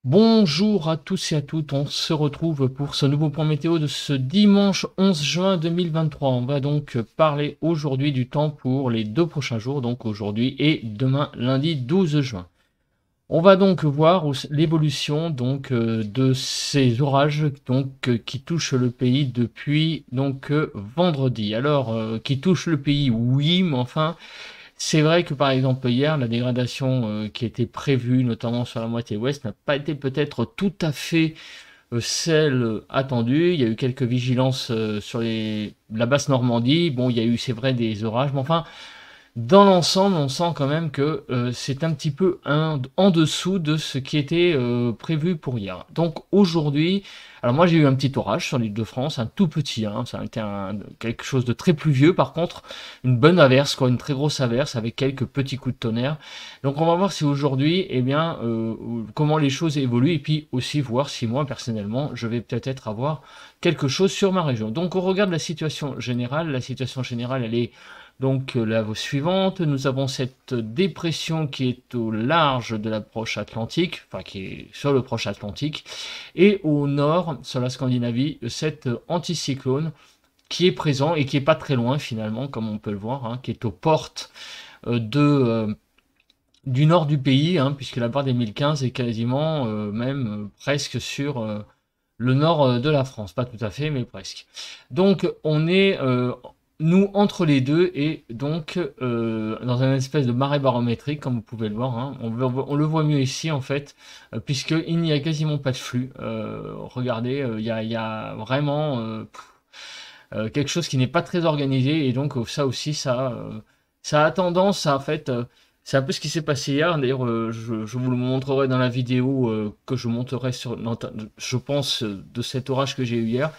Bonjour à tous et à toutes, on se retrouve pour ce nouveau point météo de ce dimanche 11 juin 2023. On va donc parler aujourd'hui du temps pour les 2 prochains jours, donc aujourd'hui et demain lundi 12 juin. On va donc voir l'évolution de ces orages qui touchent le pays depuis vendredi. Alors qui touchent le pays, oui, mais enfin c'est vrai que par exemple hier, la dégradation qui était prévue, notamment sur la moitié ouest, n'a pas été peut-être tout à fait celle attendue. Il y a eu quelques vigilances sur la basse Normandie. Bon, il y a eu, c'est vrai, des orages, mais enfin, dans l'ensemble, on sent quand même que c'est un petit peu en dessous de ce qui était prévu pour hier. Donc aujourd'hui, alors moi j'ai eu un petit orage sur l'île de France, un tout petit, hein, ça a été quelque chose de très pluvieux. Par contre, une bonne averse, quoi, une très grosse averse avec quelques petits coups de tonnerre. Donc on va voir si aujourd'hui, eh bien, comment les choses évoluent et puis aussi voir si moi personnellement, je vais peut-être avoir quelque chose sur ma région. Donc on regarde la situation générale. La situation générale, elle est donc la suivante, nous avons cette dépression qui est au large de l'approche atlantique, enfin qui est sur le proche Atlantique, et au nord, sur la Scandinavie, cet anticyclone qui est présent et qui est pas très loin finalement, comme on peut le voir, hein, qui est aux portes du nord du pays, hein, puisque la barre des 1015 est quasiment même presque sur le nord de la France, pas tout à fait, mais presque. Donc on est nous entre les deux et donc dans une espèce de marée barométrique, comme vous pouvez le voir, hein. On le voit mieux ici en fait, puisqu'il n'y a quasiment pas de flux. Regardez, il y a vraiment quelque chose qui n'est pas très organisé et donc ça aussi ça a tendance à en fait c'est un peu ce qui s'est passé hier. D'ailleurs, je vous le montrerai dans la vidéo que je monterai je pense, de cet orage que j'ai eu hier.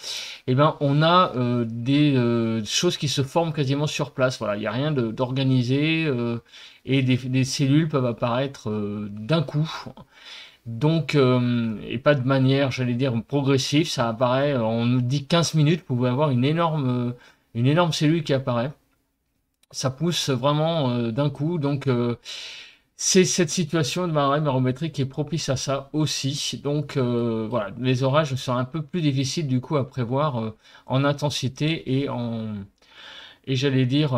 Eh ben, on a des choses qui se forment quasiment sur place. Voilà, il n'y a rien d'organisé et des cellules peuvent apparaître d'un coup. Donc, et pas de manière, j'allais dire, progressive. Ça apparaît, on nous dit 15 minutes, vous pouvez avoir une énorme cellule qui apparaît. Ça pousse vraiment d'un coup. Donc, c'est cette situation de marée barométrique qui est propice à ça aussi. Donc voilà, les orages sont un peu plus difficiles du coup à prévoir en intensité et j'allais dire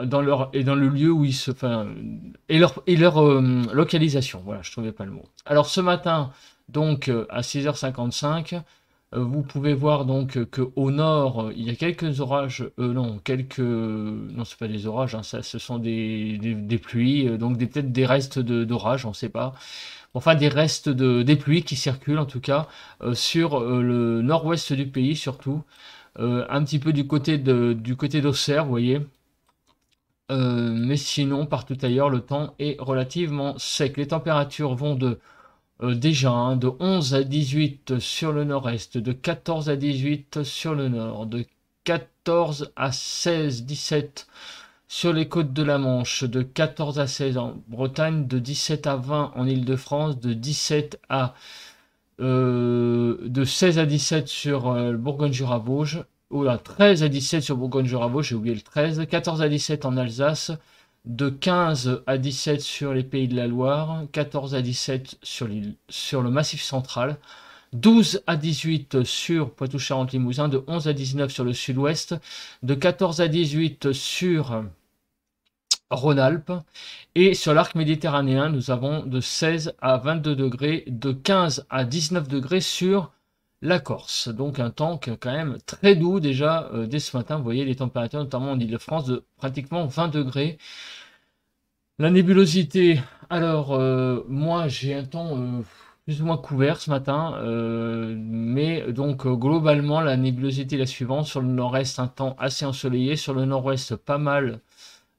dans le lieu où ils se enfin et leur localisation. Voilà, je trouvais pas le mot. Alors ce matin, donc à 6h55, vous pouvez voir donc que au nord, il y a quelques orages, non, non, c'est pas des orages, hein, ça, ce sont des pluies, donc peut-être des restes d'orages, on ne sait pas. Enfin, des restes des pluies qui circulent en tout cas sur le nord-ouest du pays surtout, un petit peu du côté d'Auxerre, vous voyez. Mais sinon, partout ailleurs, le temps est relativement sec. Les températures vont déjà, hein, de 11 à 18 sur le nord-est, de 14 à 18 sur le nord, de 14 à 16, 17 sur les côtes de la Manche, de 14 à 16 en Bretagne, de 17 à 20 en Île-de-France, de 16 à 17 sur le Bourgogne-Jura-Vosges, ou là, 13 à 17 sur Bourgogne-Jura-Vosges, j'ai oublié le 13, 14 à 17 en Alsace, de 15 à 17 sur les Pays de la Loire, 14 à 17 sur le Massif central, 12 à 18 sur Poitou-Charentes-Limousin, de 11 à 19 sur le sud-ouest, de 14 à 18 sur Rhône-Alpes, et sur l'arc méditerranéen, nous avons de 16 à 22 degrés, de 15 à 19 degrés sur la Corse. Donc un temps quand même très doux déjà dès ce matin. Vous voyez les températures, notamment en Ile-de-France, de pratiquement 20 degrés. La nébulosité, alors moi j'ai un temps plus ou moins couvert ce matin, mais donc globalement la nébulosité est la suivante. Sur le nord-est, un temps assez ensoleillé, sur le nord-ouest, pas mal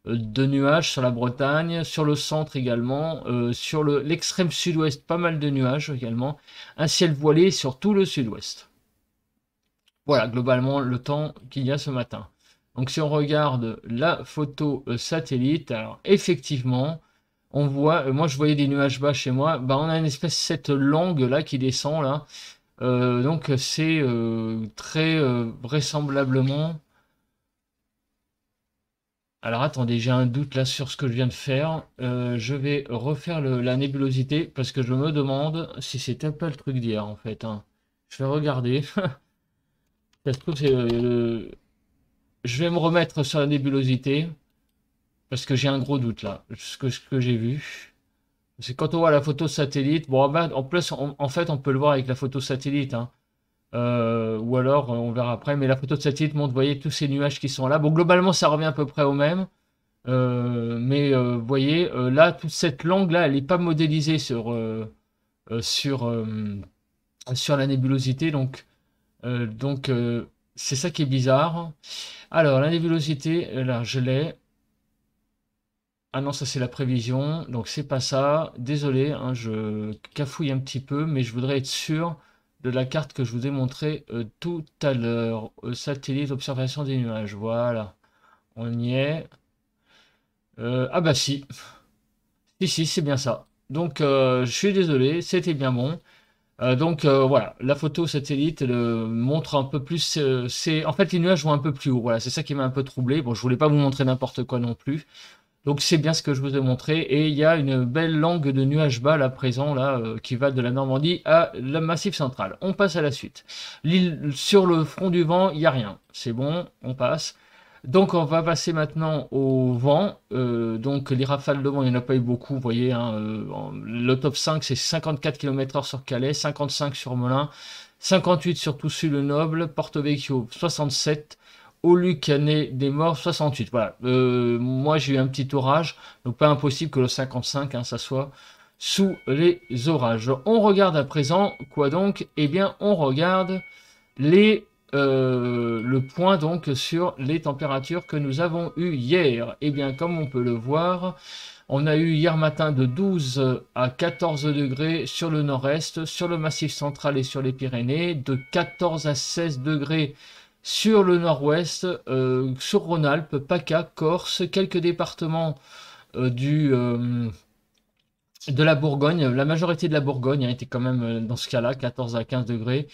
de nuages sur la Bretagne, sur le centre également, sur l'extrême sud-ouest, pas mal de nuages également, un ciel voilé sur tout le sud-ouest. Voilà, globalement, le temps qu'il y a ce matin. Donc si on regarde la photo satellite, alors effectivement, on voit, moi je voyais des nuages bas chez moi, bah on a une espèce de cette langue là qui descend là. Donc c'est très vraisemblablement Alors attendez, j'ai un doute là sur ce que je viens de faire. Je vais refaire la nébulosité parce que je me demande si c'était pas le truc d'hier en fait, hein. Je vais regarder. Ça se trouve, je vais me remettre sur la nébulosité parce que j'ai un gros doute là, ce que j'ai vu. C'est quand on voit la photo satellite. Bon, bah, en plus, en fait, on peut le voir avec la photo satellite, hein. Ou alors, on verra après. Mais la photo de satellite montre, vous voyez, tous ces nuages qui sont là. Bon, globalement, ça revient à peu près au même. Mais vous voyez, là, toute cette langue-là, elle n'est pas modélisée euh, sur, euh, sur la nébulosité. Donc, c'est ça qui est bizarre. Alors, la nébulosité, là, je l'ai. Ah non, ça c'est la prévision, donc c'est pas ça. Désolé, hein, je cafouille un petit peu, mais je voudrais être sûr de la carte que je vous ai montrée tout à l'heure. Satellite, observation des nuages, voilà. On y est. Ah bah si, si, c'est bien ça. Donc je suis désolé, c'était bien bon. Donc voilà, la photo satellite montre un peu plus. En fait, les nuages vont un peu plus haut. Voilà, c'est ça qui m'a un peu troublé. Bon, je voulais pas vous montrer n'importe quoi non plus. Donc c'est bien ce que je vous ai montré. Et il y a une belle langue de nuages bas là présent là qui va de la Normandie à la Massif central. On passe à la suite. L'île sur le front du vent, il n'y a rien. C'est bon, on passe. Donc on va passer maintenant au vent. Donc les rafales de vent, il n'y en a pas eu beaucoup, vous voyez, hein, le top 5 c'est 54 km/h sur Calais, 55 sur Melun, 58 sur Toussus-le-Noble, Porto Vecchio 67, au Lucanet des morts 68. Voilà. Moi j'ai eu un petit orage, donc pas impossible que le 55 hein, ça soit sous les orages. On regarde à présent quoi donc? Eh bien on regarde le point donc sur les températures que nous avons eues hier. Eh bien comme on peut le voir, on a eu hier matin de 12 à 14 degrés sur le nord-est, sur le massif central et sur les Pyrénées, de 14 à 16 degrés sur le nord-ouest, sur Rhône-Alpes, PACA, Corse, quelques départements de la Bourgogne. La majorité de la Bourgogne a été quand même dans ce cas-là, 14 à 15 degrés.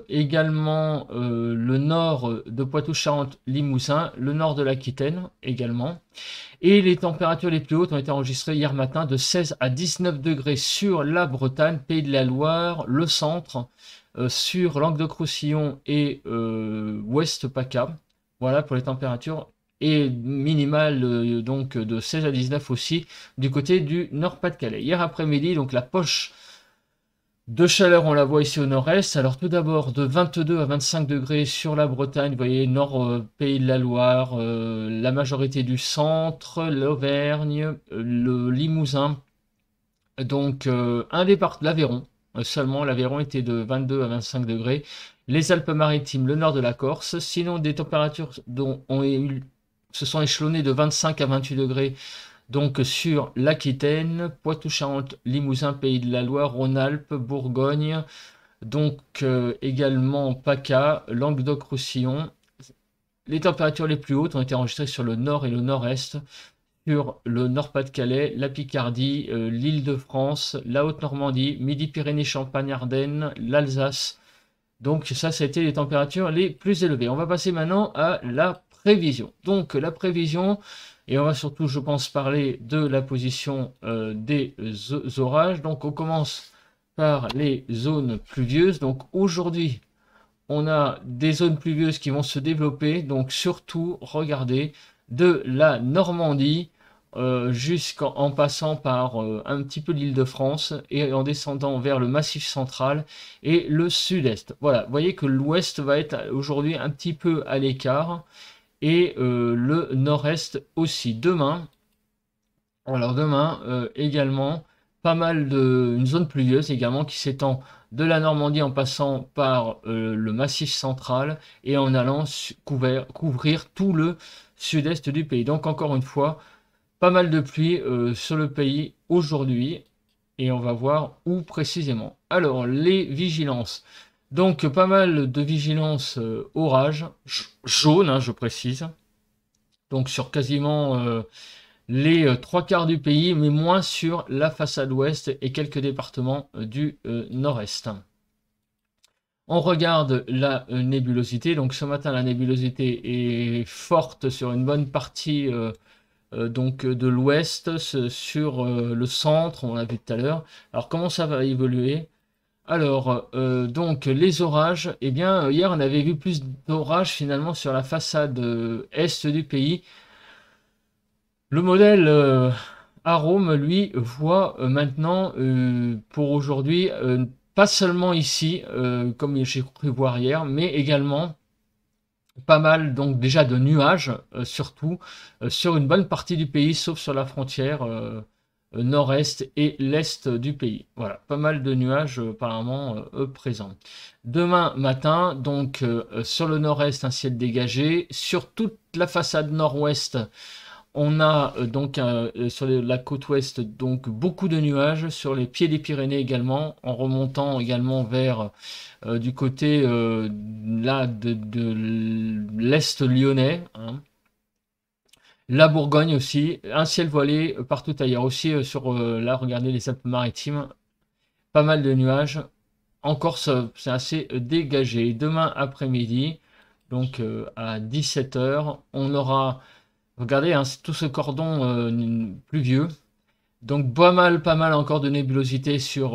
Également le nord de Poitou-Charentes, Limousin, le nord de l'Aquitaine également. Et les températures les plus hautes ont été enregistrées hier matin de 16 à 19 degrés sur la Bretagne, Pays de la Loire, le centre, sur Languedoc-Roussillon et Ouest PACA. Voilà pour les températures. Et minimale donc de 16 à 19 aussi du côté du Nord-Pas-de-Calais. Hier après-midi, donc la poche de chaleur, on la voit ici au nord-est. Alors tout d'abord de 22 à 25 degrés sur la Bretagne, vous voyez, nord Pays de la Loire, la majorité du centre, l'Auvergne, le Limousin, donc un départ, l'Aveyron, seulement l'Aveyron était de 22 à 25 degrés. Les Alpes-Maritimes, le nord de la Corse, sinon des températures se sont échelonnées de 25 à 28 degrés donc sur l'Aquitaine, Poitou-Charentes, Limousin, Pays de la Loire, Rhône-Alpes, Bourgogne, donc également PACA, Languedoc-Roussillon. Les températures les plus hautes ont été enregistrées sur le nord et le nord-est, sur le Nord-Pas-de-Calais, la Picardie, l'Île-de-France, la Haute-Normandie, Midi-Pyrénées-Champagne-Ardenne, l'Alsace. Donc ça a été les températures les plus élevées. On va passer maintenant à la prévision. Donc la prévision, et on va surtout, je pense, parler de la position des orages. Donc on commence par les zones pluvieuses. Donc aujourd'hui, on a des zones pluvieuses qui vont se développer. Donc surtout, regardez, de la Normandie jusqu'en passant par un petit peu l'Île-de-France et en descendant vers le Massif central et le sud-est. Voilà, vous voyez que l'ouest va être aujourd'hui un petit peu à l'écart et le nord-est aussi. Demain, alors demain également, pas mal une zone pluvieuse également qui s'étend de la Normandie en passant par le Massif central et en allant couvrir tout le sud-est du pays. Donc encore une fois, pas mal de pluie sur le pays aujourd'hui et on va voir où précisément. Alors les vigilances. Donc pas mal de vigilances orage, jaune hein, je précise. Donc sur quasiment les trois quarts du pays, mais moins sur la façade ouest et quelques départements du nord-est. On regarde la nébulosité. Donc ce matin, la nébulosité est forte sur une bonne partie donc de l'ouest, sur le centre, on l'a vu tout à l'heure. Alors comment ça va évoluer? Alors, donc les orages, eh bien, hier on avait vu plus d'orages finalement sur la façade est du pays. Le modèle Arome, lui, voit maintenant pour aujourd'hui, pas seulement ici, comme j'ai cru voir hier, mais également pas mal donc déjà de nuages, surtout sur une bonne partie du pays, sauf sur la frontière nord-est et l'est du pays. Voilà, pas mal de nuages apparemment présents. Demain matin, donc sur le nord-est, un ciel dégagé. Sur toute la façade nord-ouest, on a donc sur la côte ouest donc beaucoup de nuages, sur les pieds des Pyrénées également, en remontant également vers du côté là de l'est lyonnais, hein. La Bourgogne aussi, un ciel voilé partout ailleurs aussi sur là regardez les Alpes-Maritimes, pas mal de nuages. En Corse c'est assez dégagé. Demain après-midi donc à 17 h on aura regardez hein, tout ce cordon pluvieux. Donc pas mal encore de nébulosité sur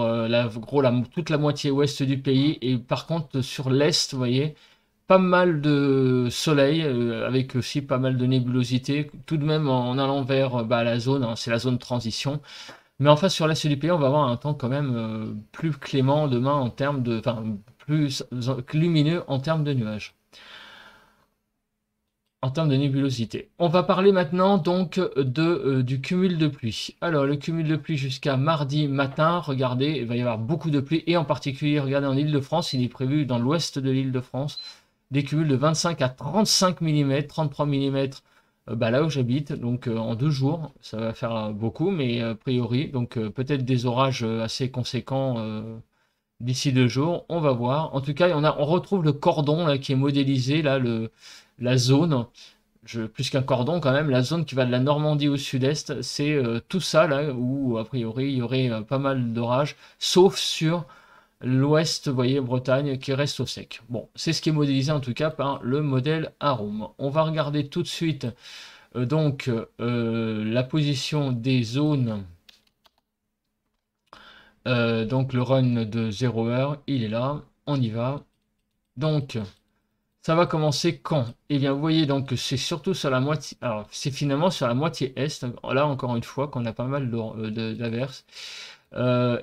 toute la moitié ouest du pays. Et par contre sur l'est, vous voyez, pas mal de soleil avec aussi pas mal de nébulosité. Tout de même en allant vers la zone, hein, c'est la zone transition. Mais enfin sur l'est du pays, on va avoir un temps quand même plus clément demain en termes de, enfin plus lumineux en termes de nuages, en termes de nébulosité. On va parler maintenant donc du cumul de pluie. Alors le cumul de pluie jusqu'à mardi matin, regardez, il va y avoir beaucoup de pluie et en particulier, regardez en Île-de-France, il est prévu dans l'ouest de l'Île-de-France des cumuls de 25 à 35 mm, 33 mm là où j'habite, donc en 2 jours, ça va faire beaucoup, mais a priori, donc peut-être des orages assez conséquents d'ici 2 jours, on va voir. En tout cas, on retrouve le cordon là, qui est modélisé, là, la zone, plus qu'un cordon quand même, la zone qui va de la Normandie au sud-est, c'est tout ça là où a priori il y aurait pas mal d'orages, sauf sur l'ouest, vous voyez, Bretagne, qui reste au sec. Bon, c'est ce qui est modélisé en tout cas par le modèle Arome. On va regarder tout de suite donc la position des zones. Donc le run de 0 heure, il est là, on y va. Donc ça va commencer quand? Eh bien vous voyez donc c'est surtout sur la moitié, alors c'est finalement sur la moitié est, là encore une fois qu'on a pas mal d'averses.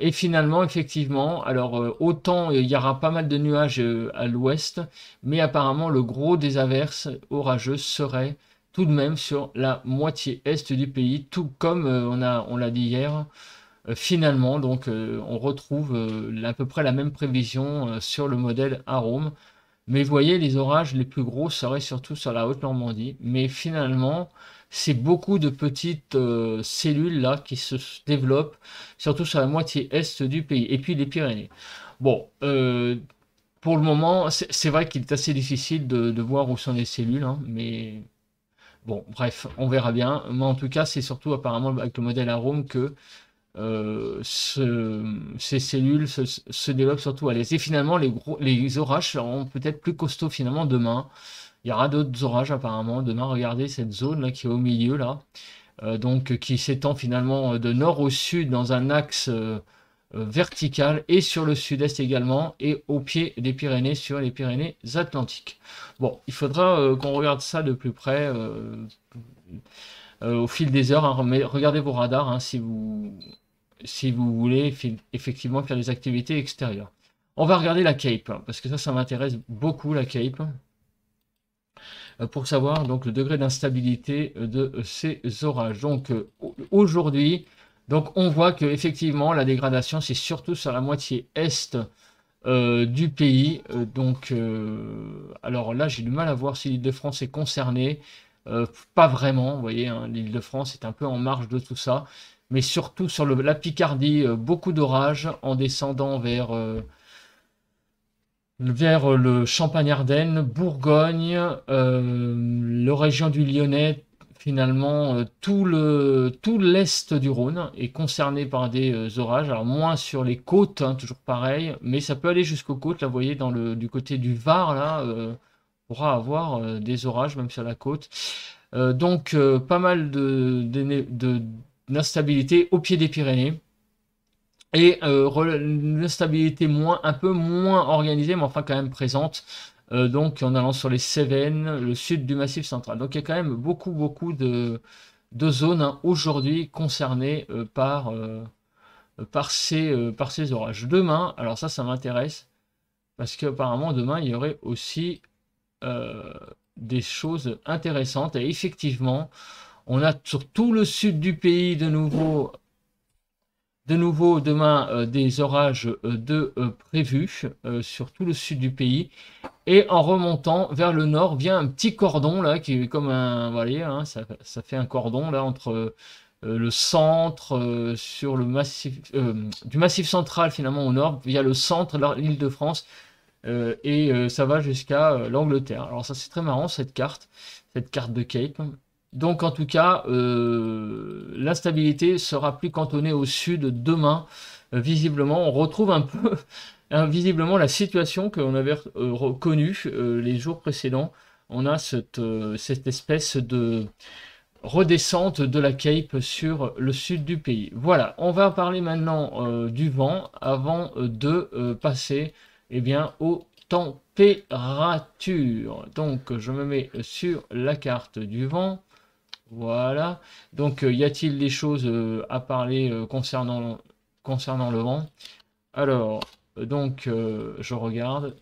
Et finalement effectivement, alors autant il y aura pas mal de nuages à l'ouest, mais apparemment le gros des averses orageuses serait tout de même sur la moitié est du pays, tout comme on l'a dit hier. Finalement, donc, on retrouve à peu près la même prévision sur le modèle Arome. Mais vous voyez, les orages les plus gros seraient surtout sur la Haute-Normandie. Mais finalement, c'est beaucoup de petites cellules là qui se développent, surtout sur la moitié est du pays. Et puis les Pyrénées. Bon, pour le moment, c'est vrai qu'il est assez difficile de voir où sont les cellules, hein, mais bon, bref, on verra bien. Mais en tout cas, c'est surtout apparemment avec le modèle Arome que ces cellules se développent surtout à l'est. Et finalement, les orages seront peut-être plus costauds finalement demain. Il y aura d'autres orages apparemment demain. Regardez cette zone là qui est au milieu là, donc qui s'étend finalement de nord au sud dans un axe vertical et sur le sud-est également et au pied des Pyrénées sur les Pyrénées Atlantiques. Bon, il faudra qu'on regarde ça de plus près au fil des heures, hein. Mais regardez vos radars hein, si vous voulez effectivement faire des activités extérieures. On va regarder la Cape, hein, parce que ça m'intéresse beaucoup, la Cape, pour savoir donc le degré d'instabilité de ces orages. Donc aujourd'hui, donc on voit que effectivement la dégradation c'est surtout sur la moitié est du pays. Alors là j'ai du mal à voir si l'Île-de-France est concernée. Pas vraiment, vous voyez, hein, l'Île-de-France est un peu en marge de tout ça, mais surtout sur la Picardie, beaucoup d'orages en descendant vers le Champagne-Ardenne, Bourgogne, la région du Lyonnais, finalement, tout l'est du Rhône est concerné par des orages. Alors moins sur les côtes, hein, toujours pareil, mais ça peut aller jusqu'aux côtes. Là, vous voyez, du côté du Var, là, on pourra avoir des orages, même sur la côte. Donc, pas mal d'instabilité au pied des Pyrénées. Et une instabilité un peu moins organisée, mais enfin quand même présente. Donc en allant sur les Cévennes, le sud du Massif central. Donc il y a quand même beaucoup de zones, hein, aujourd'hui concernées par ces orages. Demain, alors ça m'intéresse, parce qu'apparemment demain il y aurait aussi euh, des choses intéressantes. Et effectivement, on a sur tout le sud du pays de nouveau demain des orages prévus sur tout le sud du pays. Et en remontant vers le nord vient un petit cordon là qui est comme un, voilà, hein, ça fait un cordon là entre le centre sur le massif du Massif central finalement au nord via le centre, l'Île-de-France, et ça va jusqu'à l'Angleterre. Alors ça c'est très marrant cette carte de Cape. Donc en tout cas, l'instabilité sera plus cantonnée au sud demain. Visiblement, on retrouve un peu hein, visiblement la situation que l'on avait connue les jours précédents. On a cette espèce de redescente de la Cape sur le sud du pays. Voilà, on va parler maintenant du vent avant de passer aux températures. Donc je me mets sur la carte du vent. Voilà. Donc, y a-t-il des choses à parler concernant le vent? Alors, je regarde.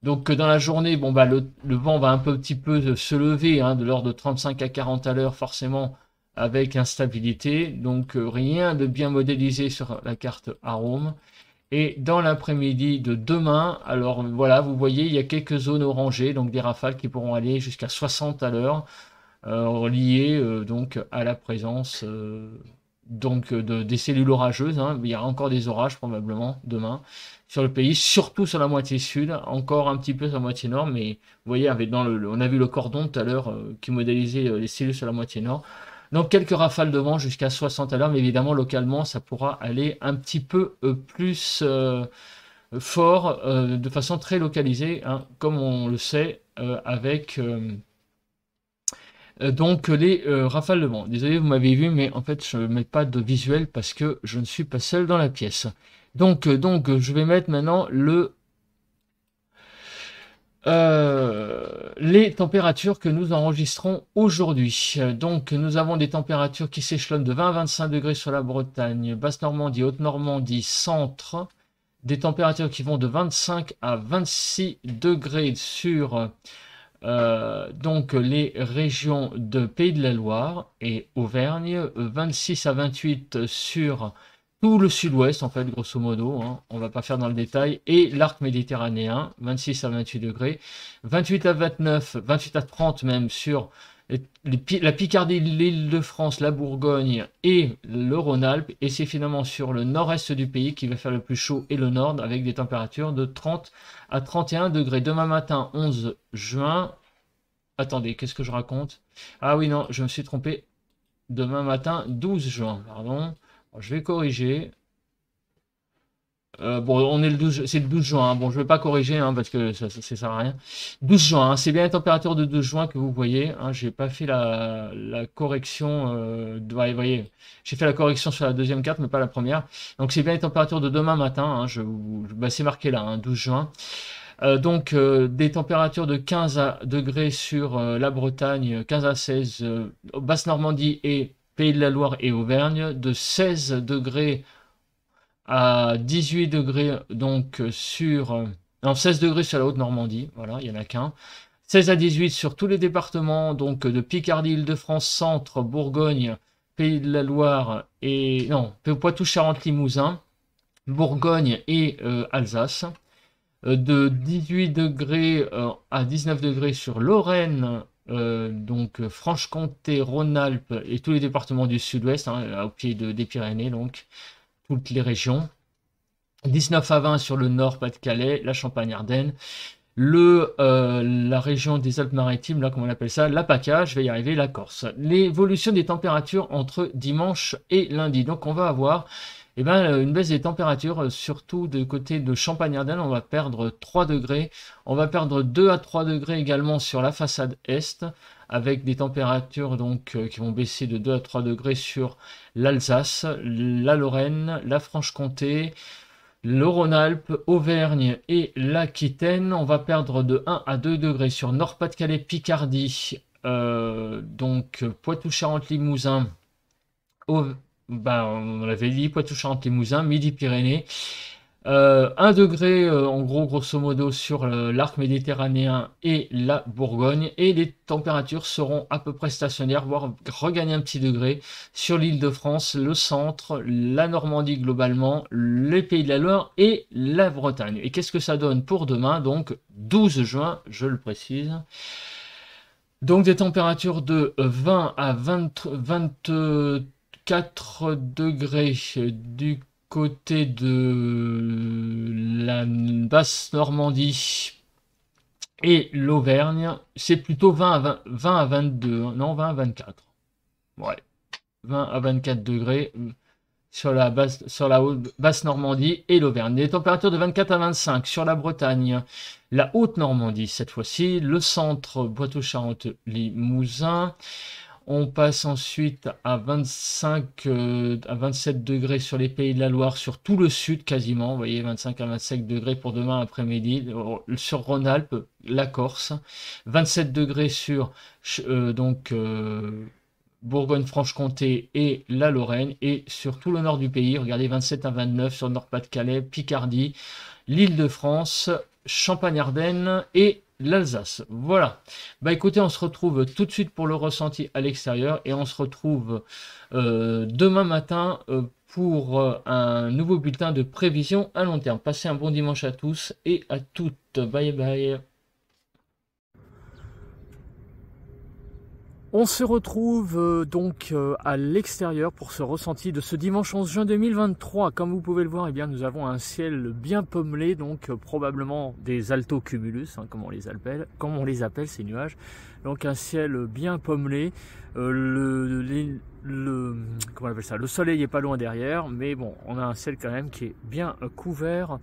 Donc, dans la journée, bon, bah, le vent va un petit peu se lever, hein, de l'ordre de 35 à 40 à l'heure, forcément, avec instabilité. Donc, rien de bien modélisé sur la carte Arome. Et dans l'après-midi de demain, alors voilà, vous voyez, il y a quelques zones orangées, donc des rafales qui pourront aller jusqu'à 60 à l'heure. Lié donc à la présence des cellules orageuses, hein. Il y aura encore des orages probablement demain sur le pays, surtout sur la moitié sud, encore un petit peu sur la moitié nord, mais vous voyez, on a vu le cordon tout à l'heure qui modélisait les cellules sur la moitié nord. Donc quelques rafales de vent jusqu'à 60 à l'heure, mais évidemment localement ça pourra aller un petit peu plus fort, de façon très localisée, hein, comme on le sait avec donc les rafales de vent. Désolé, vous m'avez vu, mais en fait, je ne mets pas de visuel parce que je ne suis pas seul dans la pièce. Donc, je vais mettre maintenant les températures que nous enregistrons aujourd'hui. Donc, nous avons des températures qui s'échelonnent de 20 à 25 degrés sur la Bretagne, Basse-Normandie, Haute-Normandie, centre. Des températures qui vont de 25 à 26 degrés sur donc les régions de Pays de la Loire et Auvergne, 26 à 28 sur tout le sud-ouest, en fait, grosso modo, hein, on va pas faire dans le détail, et l'arc méditerranéen, 26 à 28 degrés, 28 à 29, 28 à 30 même sur la Picardie, l'Île-de-France, la Bourgogne et le Rhône-Alpes, et c'est finalement sur le nord-est du pays qui va faire le plus chaud et le nord, avec des températures de 30 à 31 degrés. Demain matin, 11 juin. Attendez, qu'est-ce que je raconte? Ah oui, non, je me suis trompé. Demain matin, 12 juin, pardon. Alors, je vais corriger. Bon, on est c'est le 12 juin, hein. Bon, je vais pas corriger, hein, parce que ça sert à rien. 12 juin, hein, c'est bien la température de 12 juin que vous voyez, hein. J'ai pas fait la correction, ouais, vous voyez, j'ai fait la correction sur la deuxième carte, mais pas la première. Donc c'est bien les températures de demain matin, hein, bah, c'est marqué là, hein, 12 juin. Donc des températures de 15 degrés sur la Bretagne, 15 à 16, Basse-Normandie et Pays de la Loire et Auvergne, de 16 degrés à 18 degrés donc non, 16 degrés sur la Haute-Normandie, voilà, il n'y en a qu'un. 16 à 18 sur tous les départements donc de Picardie, Île-de-France, Centre, Bourgogne, Pays de la Loire et non, Poitou, Charentes, Limousin, Bourgogne et Alsace. De 18 degrés à 19 degrés sur Lorraine, donc Franche-Comté, Rhône-Alpes et tous les départements du sud-ouest, hein, au pied des Pyrénées, donc toutes les régions. 19 à 20 sur le nord, Pas-de-Calais, la Champagne-Ardenne. la région des Alpes-Maritimes, là, comment on appelle ça, la PACA, je vais y arriver, la Corse. L'évolution des températures entre dimanche et lundi. Donc, on va avoir eh ben, une baisse des températures, surtout du côté de Champagne-Ardenne, on va perdre 3 degrés. On va perdre 2 à 3 degrés également sur la façade est, avec des températures donc qui vont baisser de 2 à 3 degrés sur l'Alsace, la Lorraine, la Franche-Comté, le Rhône-Alpes, Auvergne et l'Aquitaine. On va perdre de 1 à 2 degrés sur Nord-Pas-de-Calais, Picardie, donc Poitou-Charentes-Limousin, ben, on l'avait dit, Poitou-Charentes-Limousin, Midi-Pyrénées. 1 degré en gros grosso modo sur l'arc méditerranéen et la Bourgogne, et les températures seront à peu près stationnaires, voire regagner un petit degré sur l'île de France, le centre, la Normandie globalement, les Pays de la Loire et la Bretagne. Et qu'est-ce que ça donne pour demain, donc 12 juin, je le précise. Donc des températures de 20 à 24 degrés du côté de la basse Normandie et l'Auvergne. C'est plutôt 20 à 22, non 20 à 24. Ouais, 20 à 24 degrés sur la basse Normandie et l'Auvergne. Des températures de 24 à 25 sur la Bretagne, la haute Normandie cette fois-ci, le centre, Poitou-Charentes-Limousin. On passe ensuite à 25 à 27 degrés sur les Pays de la Loire, sur tout le sud quasiment. Vous voyez, 25 à 25 degrés pour demain après-midi. Sur Rhône-Alpes, la Corse. 27 degrés sur Bourgogne-Franche-Comté et la Lorraine. Et sur tout le nord du pays, regardez, 27 à 29 sur Nord-Pas-de-Calais, Picardie, l'Île-de-France, Champagne-Ardenne et l'Alsace. Voilà. Bah écoutez, on se retrouve tout de suite pour le ressenti à l'extérieur, et on se retrouve demain matin pour un nouveau bulletin de prévision à long terme. Passez un bon dimanche à tous et à toutes. Bye bye. On se retrouve donc à l'extérieur pour ce ressenti de ce dimanche 11 juin 2023. Comme vous pouvez le voir, eh bien, nous avons un ciel bien pommelé, donc probablement des altocumulus, hein, comme on les appelle ces nuages. Donc un ciel bien pommelé. Comment on appelle ça ? Le soleil est pas loin derrière, mais bon, on a un ciel quand même qui est bien couvert.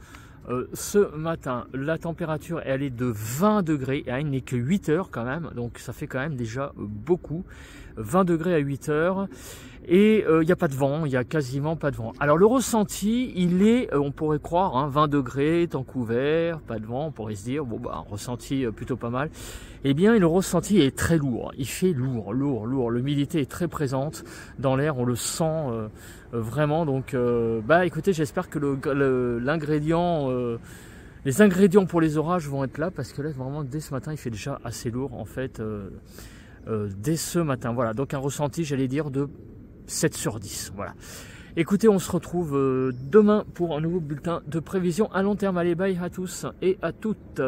Ce matin, la température elle est de 20 degrés, et il n'est que 8 heures quand même, donc ça fait quand même déjà beaucoup. 20 degrés à 8 heures, et il n'y a pas de vent, il n'y a quasiment pas de vent. Alors le ressenti, il est, on pourrait croire, hein, 20 degrés, temps couvert, pas de vent, on pourrait se dire, bon bah, un ressenti plutôt pas mal. Eh bien, le ressenti est très lourd, il fait lourd. L'humidité est très présente dans l'air, on le sent vraiment. Donc, bah écoutez, j'espère que les ingrédients pour les orages vont être là, parce que là, vraiment, dès ce matin, il fait déjà assez lourd, en fait, dès ce matin. Voilà, donc un ressenti, j'allais dire, de 7 sur 10, voilà. Écoutez, on se retrouve demain pour un nouveau bulletin de prévision à long terme. Allez, bye à tous et à toutes.